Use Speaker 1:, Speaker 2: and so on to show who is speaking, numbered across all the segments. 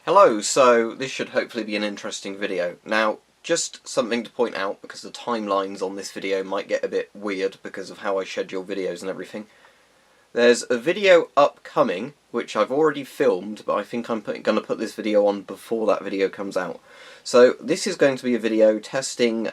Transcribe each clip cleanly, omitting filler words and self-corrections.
Speaker 1: Hello, so this should hopefully be an interesting video. Now, just something to point out, because the timelines on this video might get a bit weird because of how I schedule videos and everything. There's a video upcoming, which I've already filmed, but I think I'm going to put this video on before that video comes out. So, this is going to be a video testing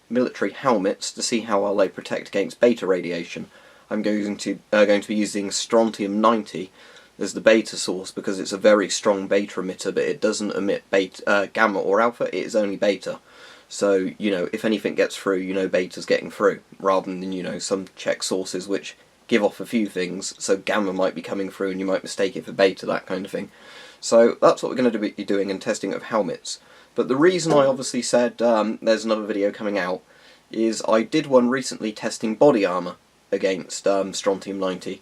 Speaker 1: military helmets to see how well they protect against beta radiation. I'm going to be using Strontium 90 as the beta source because it's a very strong beta emitter, but it doesn't emit beta, gamma or alpha, it is only beta. So, you know, if anything gets through, you know beta's getting through, rather than, you know, some Czech sources which give off a few things, so gamma might be coming through and you might mistake it for beta, that kind of thing. So that's what we're going to be doing in testing of helmets. But the reason I obviously said there's another video coming out is I did one recently testing body armour against Strontium 90.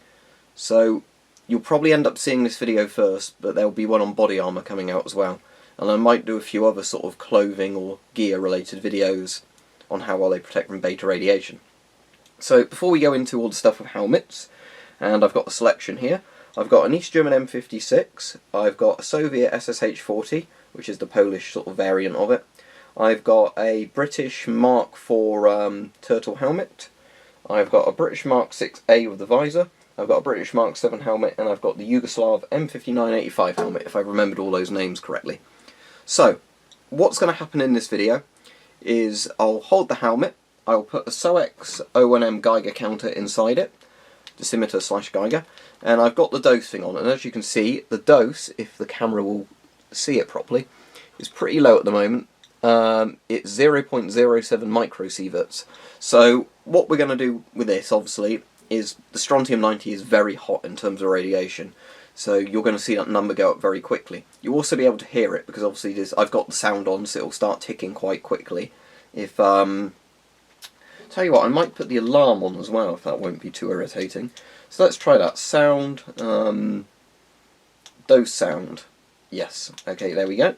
Speaker 1: So you'll probably end up seeing this video first, but there'll be one on body armour coming out as well. And I might do a few other sort of clothing or gear related videos on how well they protect from beta radiation. So before we go into all the stuff of helmets, and I've got a selection here, I've got an East German M56, I've got a Soviet SSH-40, which is the Polish sort of variant of it, I've got a British Mark IV Turtle helmet, I've got a British Mark 6A with the visor, I've got a British Mark 7 helmet, and I've got the Yugoslav M59 85 helmet, if I've remembered all those names correctly. So, what's going to happen in this video is I'll hold the helmet, I'll put a SOEX O1M Geiger counter inside it, decimeter / Geiger, and I've got the dose thing on, and as you can see, the dose, if the camera will see it properly, is pretty low at the moment. It's 0.07 microsieverts. So, what we're going to do with this, obviously, is the Strontium 90 is very hot in terms of radiation, so you're going to see that number go up very quickly. You'll also be able to hear it, because obviously I've got the sound on, so it'll start ticking quite quickly. If, tell you what, I might put the alarm on as well, if that won't be too irritating. So let's try that. Sound, dose sound. Yes, okay, there we go.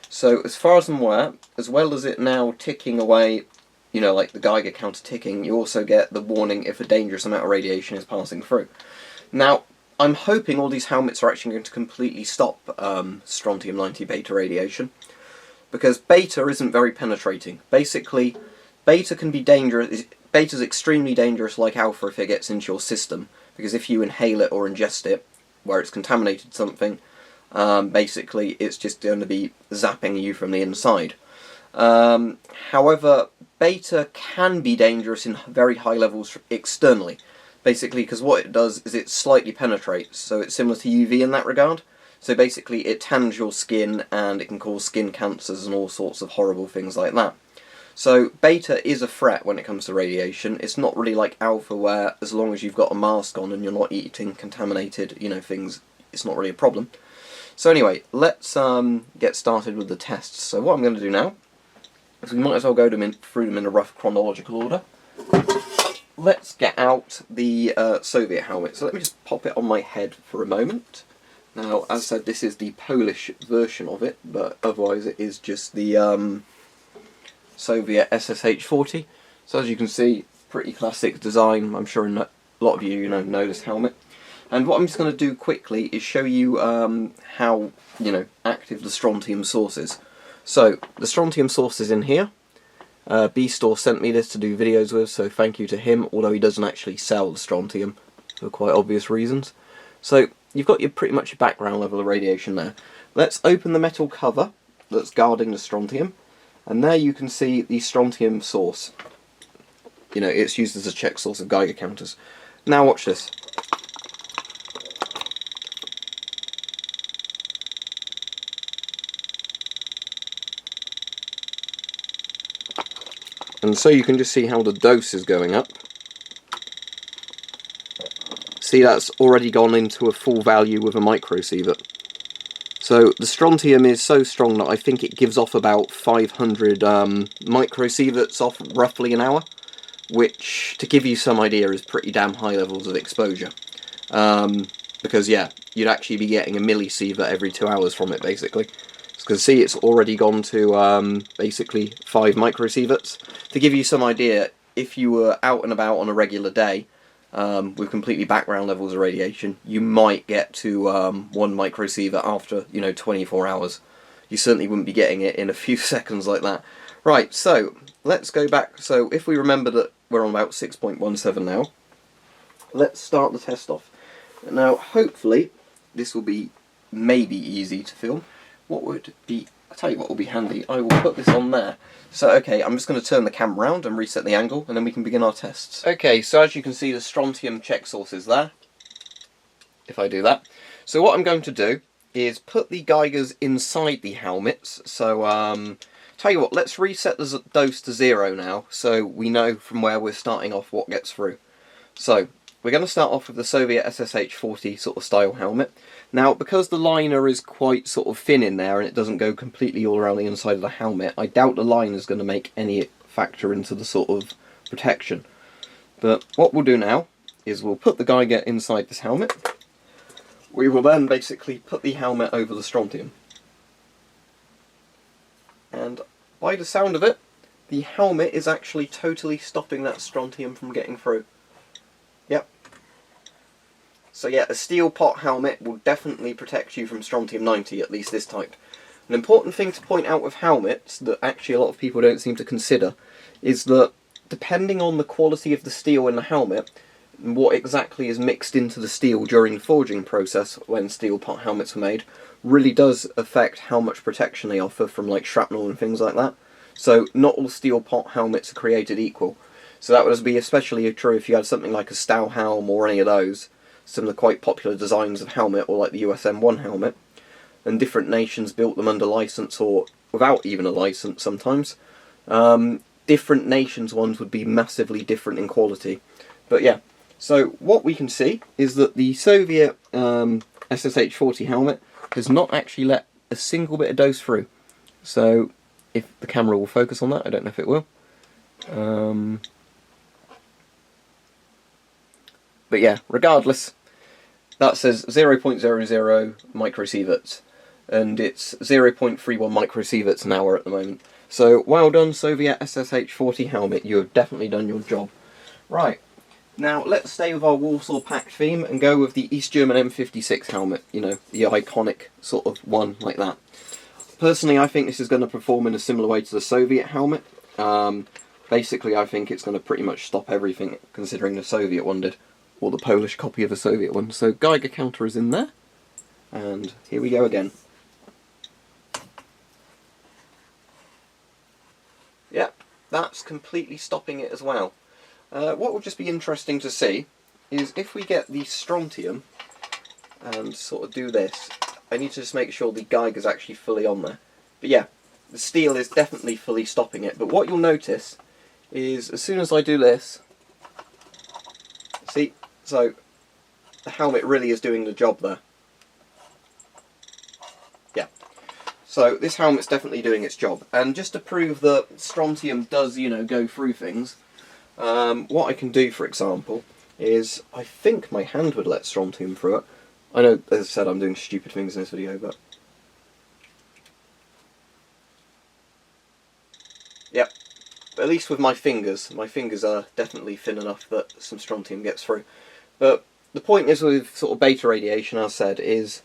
Speaker 1: So as far as I'm aware, as well as it now ticking away, you know, like the Geiger counter ticking, you also get the warning if a dangerous amount of radiation is passing through. Now, I'm hoping all these helmets are actually going to completely stop Strontium 90 beta radiation, because beta isn't very penetrating. Basically, beta can be dangerous. Beta's extremely dangerous like alpha if it gets into your system, because if you inhale it or ingest it, where it's contaminated something, basically it's just going to be zapping you from the inside. However, beta can be dangerous in very high levels externally, basically because what it does is it slightly penetrates, so it's similar to UV in that regard. So basically it tans your skin and it can cause skin cancers and all sorts of horrible things like that. So beta is a threat when it comes to radiation. It's not really like alpha where as long as you've got a mask on and you're not eating contaminated, you know, things, it's not really a problem. So anyway, let's get started with the tests. So what I'm going to do now is we might as well go through them in a rough chronological order. Let's get out the Soviet helmet. So let me just pop it on my head for a moment. Now, as I said, this is the Polish version of it, but otherwise it is just the Soviet SSH-40. So as you can see, pretty classic design. I'm sure a lot of you know this helmet. And what I'm just going to do quickly is show you how, you know, active the Strontium Source is. So, the Strontium Source is in here. Beastoree sent me this to do videos with, so thank you to him, although he doesn't actually sell the Strontium, for quite obvious reasons. So, you've got pretty much your background level of radiation there. Let's open the metal cover that's guarding the Strontium, and there you can see the Strontium Source. You know, it's used as a check source of Geiger counters. Now watch this. And so you can just see how the dose is going up. See, that's already gone into a full value with a microsievert. So the strontium is so strong that I think it gives off about 500 microsieverts off roughly an hour, which, to give you some idea, is pretty damn high levels of exposure. Because, yeah, you'd actually be getting a millisievert every 2 hours from it, basically. Because see, it's already gone to basically 5 microsieverts. To give you some idea, if you were out and about on a regular day, with completely background levels of radiation, you might get to 1 microsievert after, 24 hours. You certainly wouldn't be getting it in a few seconds like that. Right, so let's go back. So if we remember that we're on about 6.17 now, let's start the test off. Now, hopefully, this will be maybe easy to film. I'll tell you what will be handy. I will put this on there. So, okay, I'm just going to turn the camera around and reset the angle, and then we can begin our tests. Okay, so as you can see, the strontium check source is there. If I do that. So what I'm going to do is put the Geigers inside the helmets. So, tell you what, let's reset the dose to 0 now, so we know from where we're starting off what gets through. So, we're going to start off with the Soviet SSH-40 sort of style helmet. Now, because the liner is quite sort of thin in there and it doesn't go completely all around the inside of the helmet, I doubt the liner is going to make any factor into the sort of protection. But what we'll do now is we'll put the Geiger inside this helmet. We will then basically put the helmet over the strontium. And by the sound of it, the helmet is actually totally stopping that strontium from getting through. Yep. So yeah, a steel pot helmet will definitely protect you from strontium-90, at least this type. An important thing to point out with helmets that actually a lot of people don't seem to consider is that depending on the quality of the steel in the helmet, and what exactly is mixed into the steel during the forging process when steel pot helmets were made, really does affect how much protection they offer from like shrapnel and things like that. So not all steel pot helmets are created equal. So that would be especially true if you had something like a Stahlhelm or any of those, some of the quite popular designs of helmet, or like the US M1 helmet, and different nations built them under license or without even a license sometimes. Different nations' ones would be massively different in quality. But yeah, so what we can see is that the Soviet SSH-40 helmet has not actually let a single bit of dose through. So if the camera will focus on that, I don't know if it will. But yeah, regardless, that says 0.00 microsieverts, and it's 0.31 microsieverts an hour at the moment. So well done, Soviet SSH-40 helmet, you have definitely done your job. Right, now let's stay with our Warsaw Pact theme and go with the East German M56 helmet, the iconic sort of one like that. Personally, I think this is going to perform in a similar way to the Soviet helmet. Basically, I think it's going to pretty much stop everything, considering the Soviet one did. Or the Polish copy of the Soviet one. So Geiger counter is in there, and here we go again. Yep, that's completely stopping it as well. What will just be interesting to see is if we get the strontium and sort of do this, I need to just make sure the Geiger's actually fully on there. But yeah, the steel is definitely fully stopping it, but what you'll notice is as soon as I do this, see, so the helmet really is doing the job there. Yeah. So this helmet's definitely doing its job. And just to prove that strontium does, go through things, what I can do, for example, is I think my hand would let strontium through it. I know, as I said, I'm doing stupid things in this video, but... Yep. But at least with my fingers are definitely thin enough that some strontium gets through. But the point is with sort of beta radiation, as I said, is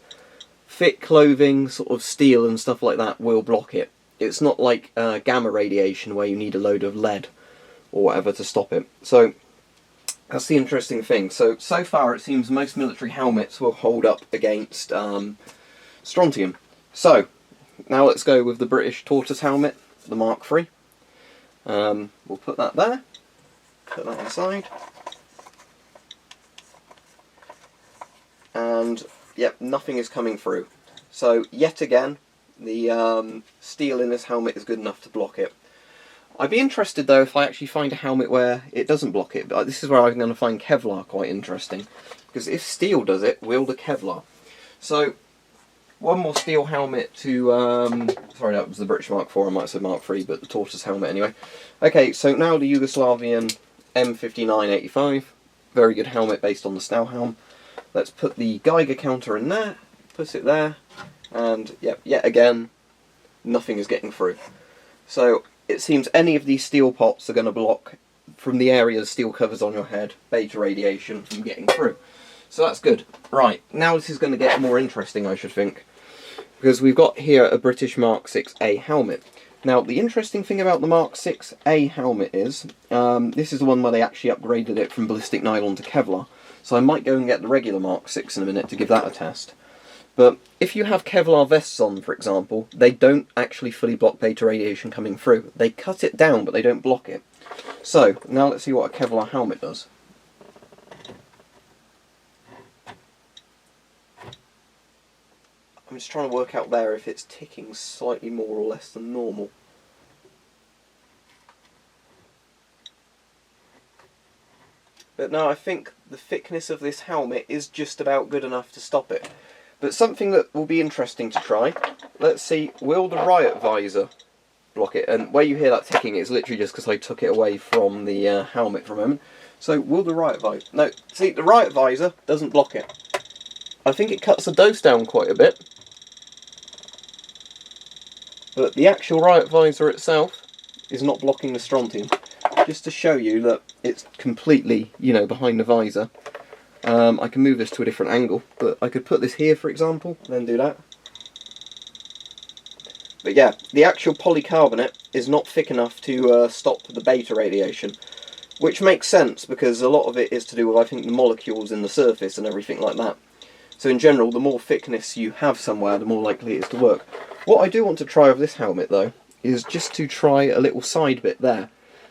Speaker 1: thick clothing, sort of steel and stuff like that will block it. It's not like gamma radiation where you need a load of lead or whatever to stop it. So that's the interesting thing. So far it seems most military helmets will hold up against strontium. So now let's go with the British Tortoise helmet, the Mark III. We'll put that there, put that inside. And yep, nothing is coming through. So yet again, the steel in this helmet is good enough to block it. I'd be interested though if I actually find a helmet where it doesn't block it, but this is where I'm going to find Kevlar quite interesting, because if steel does it, will the Kevlar? So one more steel helmet to, sorry that was the British Mark IV, I might have said Mark III, but the Tortoise helmet anyway. Okay, so now the Yugoslavian M59 85, very good helmet based on the Stahlhelm. Let's put the Geiger counter in there, put it there, and yep, yet again, nothing is getting through. So it seems any of these steel pots are going to block from the area the steel covers on your head, beta radiation from getting through. So that's good. Right, now this is going to get more interesting, I should think, because we've got here a British Mark 6A helmet. Now, the interesting thing about the Mark 6A helmet is, this is the one where they actually upgraded it from ballistic nylon to Kevlar, so I might go and get the regular Mark 6 in a minute to give that a test. But if you have Kevlar vests on, for example, they don't actually fully block beta radiation coming through. They cut it down, but they don't block it. So, now let's see what a Kevlar helmet does. I'm just trying to work out there if it's ticking slightly more or less than normal. But no, I think the thickness of this helmet is just about good enough to stop it. But something that will be interesting to try, let's see, will the riot visor block it? And where you hear that ticking, it's literally just because I took it away from the helmet for a moment. So, will the riot visor... No, see, the riot visor doesn't block it. I think it cuts the dose down quite a bit. But the actual riot visor itself is not blocking the strontium. Just to show you that it's completely, you know, behind the visor. I can move this to a different angle, but I could put this here, for example, then do that. But yeah, the actual polycarbonate is not thick enough to stop the beta radiation, which makes sense because a lot of it is to do with, I think, the molecules in the surface and everything like that. So in general, the more thickness you have somewhere, the more likely it is to work. What I do want to try with this helmet, though, is just to try a little side bit there,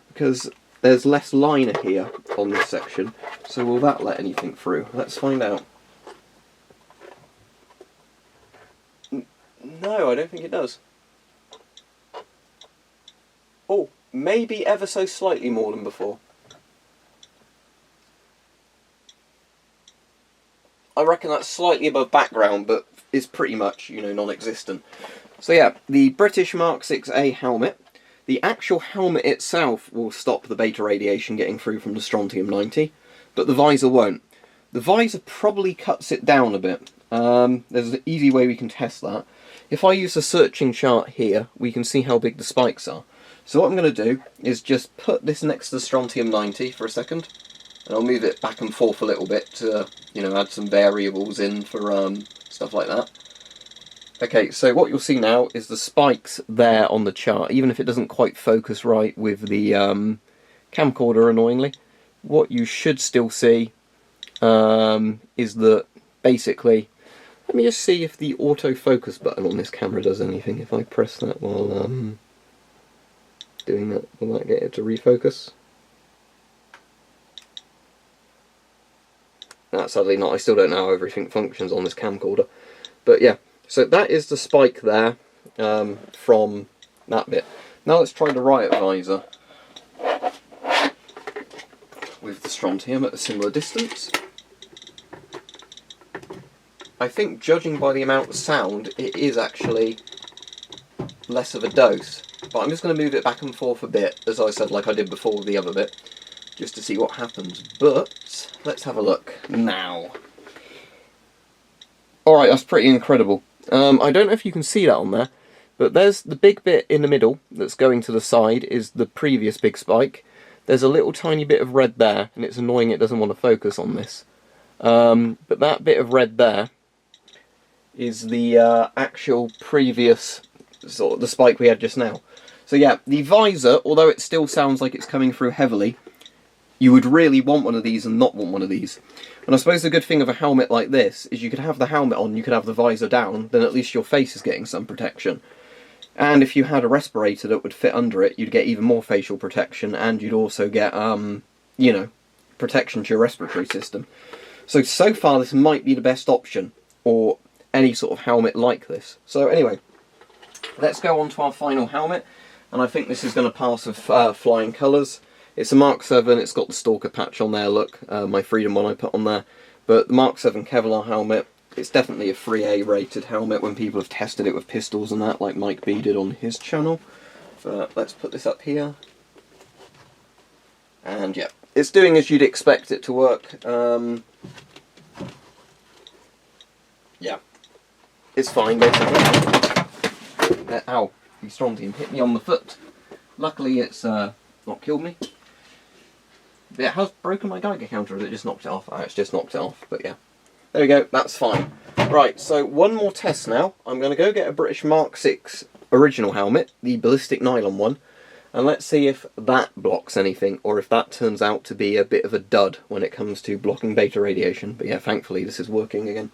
Speaker 1: because there's less liner here on this section, so will that let anything through? Let's find out. No, I don't think it does. Oh, maybe ever so slightly more than before. I reckon that's slightly above background, but is pretty much, you know, non-existent. So yeah, the British Mark 6A helmet. The actual helmet itself will stop the beta radiation getting through from the Strontium 90, but the visor won't. The visor probably cuts it down a bit. There's an easy way we can test that. If I use the searching chart here, we can see how big the spikes are. So what I'm going to do is just put this next to the Strontium 90 for a second, and I'll move it back and forth a little bit to, you know, add some variables in for stuff like that. Okay, so what you'll see now is the spikes there on the chart, even if it doesn't quite focus right with the camcorder, annoyingly. What you should still see is that, basically, let me just see if the autofocus button on this camera does anything. If I press that while doing that, will that get it to refocus? No, sadly not. I still don't know how everything functions on this camcorder. But yeah. So that is the spike there from that bit. Now let's try the riot visor with the strontium at a similar distance. I think, judging by the amount of sound, it is actually less of a dose. But I'm just going to move it back and forth a bit, as I said, like I did before with the other bit, just to see what happens. But let's have a look now. Alright, that's pretty incredible. I don't know if you can see that on there, but there's the big bit in the middle that's going to the side is the previous big spike. There's a little tiny bit of red there, and it's annoying it doesn't want to focus on this. But that bit of red there is the actual previous sort of the spike we had just now. So yeah, the visor, although it still sounds like it's coming through heavily, you would really want one of these and not want one of these. And I suppose the good thing of a helmet like this is you could have the helmet on, you could have the visor down, then at least your face is getting some protection. And if you had a respirator that would fit under it, you'd get even more facial protection, and you'd also get, you know, protection to your respiratory system. So far this might be the best option, or any sort of helmet like this. So anyway, let's go on to our final helmet, and I think this is going to pass with flying colours. It's a Mark 7, it's got the Stalker patch on there, look, my Freedom one I put on there. But the Mark 7 Kevlar helmet, it's definitely a 3A rated helmet when people have tested it with pistols and that, like Mike B did on his channel. But let's put this up here. And yeah, it's doing as you'd expect it to work. Yeah, it's fine basically. Ow, the strontium hit me on the foot. Luckily it's not killed me. It has broken my Geiger counter, or has it just knocked it off? Oh, it's just knocked it off, but yeah. There we go, that's fine. Right, so one more test now. I'm going to go get a British Mark 6 original helmet, the ballistic nylon one, and let's see if that blocks anything, or if that turns out to be a bit of a dud when it comes to blocking beta radiation. But yeah, thankfully this is working again.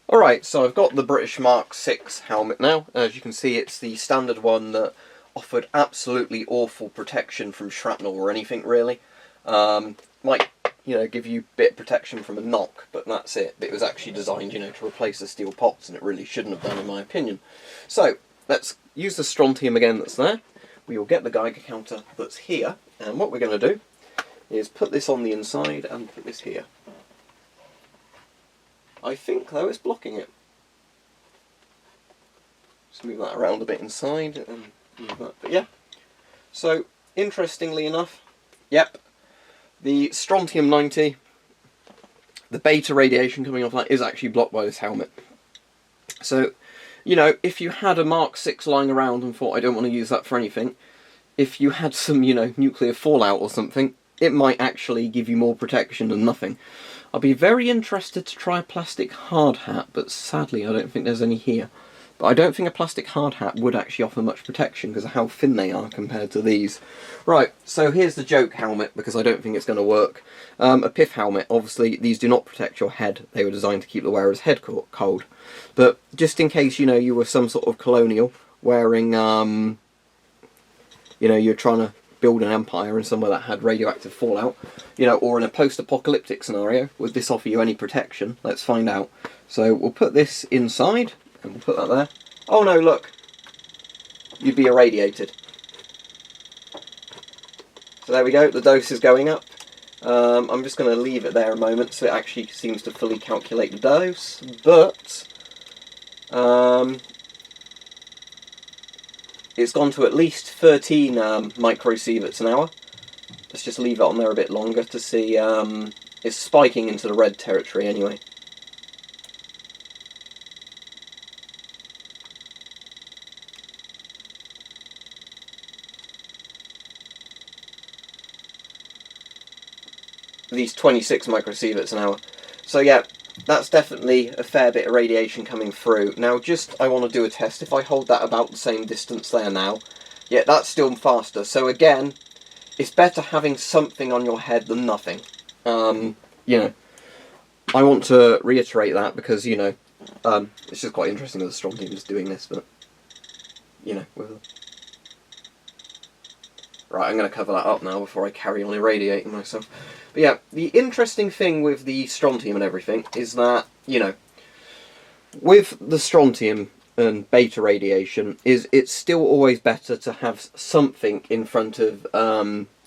Speaker 1: Alright, so I've got the British Mark 6 helmet now. As you can see, it's the standard one that offered absolutely awful protection from shrapnel or anything, really. Might, you know, give you a bit of protection from a knock, but that's it. It was actually designed, you know, to replace the steel pots, and it really shouldn't have done, in my opinion. So, let's use the strontium again that's there. We will get the Geiger counter that's here, and what we're going to do is put this on the inside and put this here. I think, though, it's blocking it. Just move that around a bit inside, and move that, but yeah. So, interestingly enough, yep, the Strontium 90, the beta radiation coming off that is actually blocked by this helmet. So, you know, if you had a Mark 6 lying around and thought, I don't want to use that for anything, if you had some, you know, nuclear fallout or something, it might actually give you more protection than nothing. I'd be very interested to try a plastic hard hat, but sadly I don't think there's any here. But I don't think a plastic hard hat would actually offer much protection because of how thin they are compared to these. Right, so here's the joke helmet, because I don't think it's going to work. A Pith Helmet, obviously these do not protect your head. They were designed to keep the wearer's head cold. But just in case, you know, you were some sort of colonial wearing, you know, you're trying to build an empire in somewhere that had radioactive fallout, you know, or in a post-apocalyptic scenario, would this offer you any protection? Let's find out. So we'll put this inside, and we'll put that there. Oh no, look! You'd be irradiated. So there we go, the dose is going up. I'm just going to leave it there a moment so it actually seems to fully calculate the dose, but it's gone to at least 13 microsieverts an hour. Let's just leave it on there a bit longer to see. It's spiking into the red territory anyway. These 26 microsieverts an hour. So yeah, that's definitely a fair bit of radiation coming through. Now I want to do a test. If I hold that about the same distance there now, yeah, that's still faster. So again, it's better having something on your head than nothing. You know, I want to reiterate that because, you know, it's just quite interesting that the Strontium is doing this, but, you know, right, I'm going to cover that up now before I carry on irradiating myself. But yeah, the interesting thing with the Strontium and everything is that, you know, with the Strontium and beta radiation, it's still always better to have something in front of,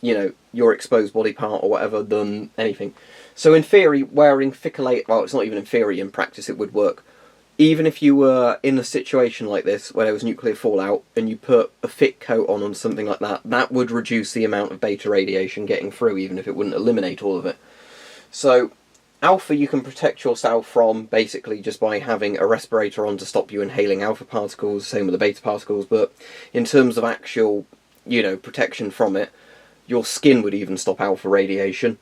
Speaker 1: you know, your exposed body part or whatever than anything. So in theory, wearing thicker layer, well, it's not even in theory, in practice it would work. Even if you were in a situation like this, where there was nuclear fallout, and you put a thick coat on something like that, that would reduce the amount of beta radiation getting through, even if it wouldn't eliminate all of it. So, alpha you can protect yourself from, basically, just by having a respirator on to stop you inhaling alpha particles, same with the beta particles, but in terms of actual, you know, protection from it, your skin would even stop alpha radiation.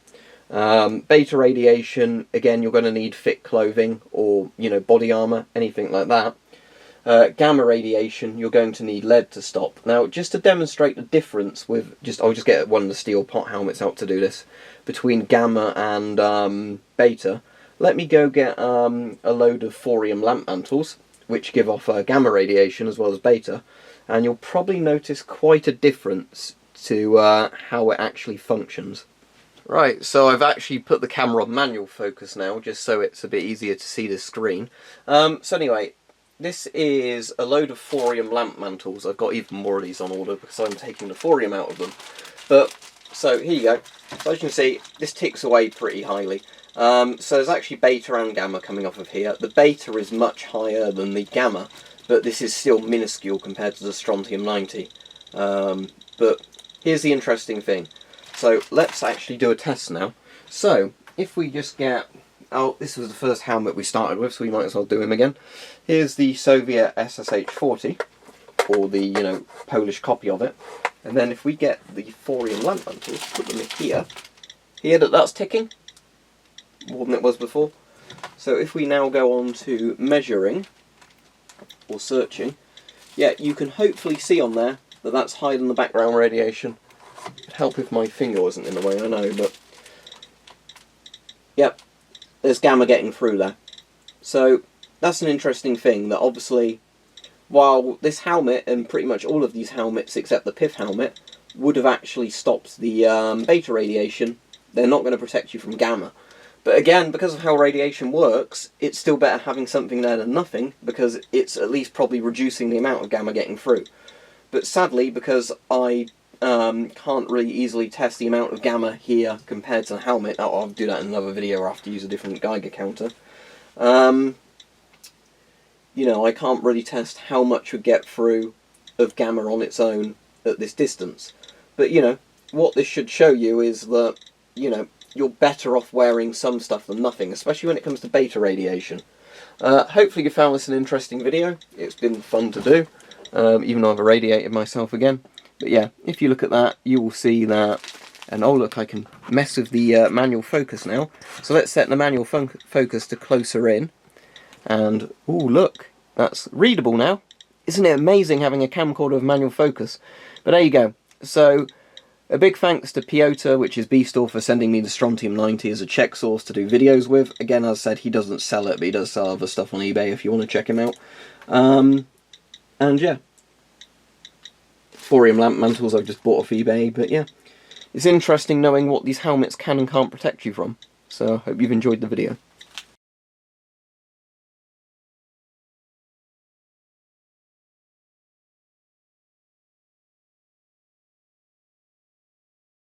Speaker 1: Beta radiation, again, you're going to need thick clothing or, you know, body armour, anything like that. Gamma radiation, you're going to need lead to stop. Now, just to demonstrate the difference with, I'll just get one of the steel pot helmets out to do this, between gamma and beta, let me go get a load of thorium lamp mantles, which give off gamma radiation as well as beta, and you'll probably notice quite a difference to how it actually functions. Right, so I've actually put the camera on manual focus now, just so it's a bit easier to see the screen. So anyway, this is a load of thorium lamp mantles. I've got even more of these on order because I'm taking the thorium out of them. But, so here you go. So as you can see, this ticks away pretty highly. So there's actually beta and gamma coming off of here. The beta is much higher than the gamma, but this is still minuscule compared to the Strontium 90. But here's the interesting thing. So let's actually do a test now. So if we just get, oh, this was the first helmet we started with, so we might as well do him again. Here's the Soviet SSH-40, or the, you know, Polish copy of it. And then if we get the thorium lamp mantles, put them here, here that that's ticking, more than it was before. So if we now go on to measuring, or searching, yeah, you can hopefully see on there that that's hiding the background radiation. It'd help if my finger wasn't in the way, I know, but yep, there's gamma getting through there. So that's an interesting thing, that obviously, while this helmet, and pretty much all of these helmets except the Pith Helmet, would have actually stopped the beta radiation, they're not going to protect you from gamma. But again, because of how radiation works, it's still better having something there than nothing, because it's at least probably reducing the amount of gamma getting through. But sadly, because I can't really easily test the amount of gamma here compared to the helmet, I'll do that in another video, or I have to use a different Geiger counter. You know, I can't really test how much would get through of gamma on its own at this distance. But, you know, what this should show you is that, you know, you're better off wearing some stuff than nothing, especially when it comes to beta radiation. Hopefully you found this an interesting video. It's been fun to do, even though I've irradiated myself again. But yeah, if you look at that, you will see that, and oh look, I can mess with the manual focus now. So let's set the manual focus to closer in, and oh look, that's readable now. Isn't it amazing having a camcorder with manual focus? But there you go. So a big thanks to Piotr, which is Beastoree, for sending me the Strontium 90 as a Czech source to do videos with. Again, as I said, he doesn't sell it, but he does sell other stuff on eBay if you want to check him out. And yeah, thorium lamp mantles I've just bought off eBay, but yeah, it's interesting knowing what these helmets can and can't protect you from. So I hope you've enjoyed the video.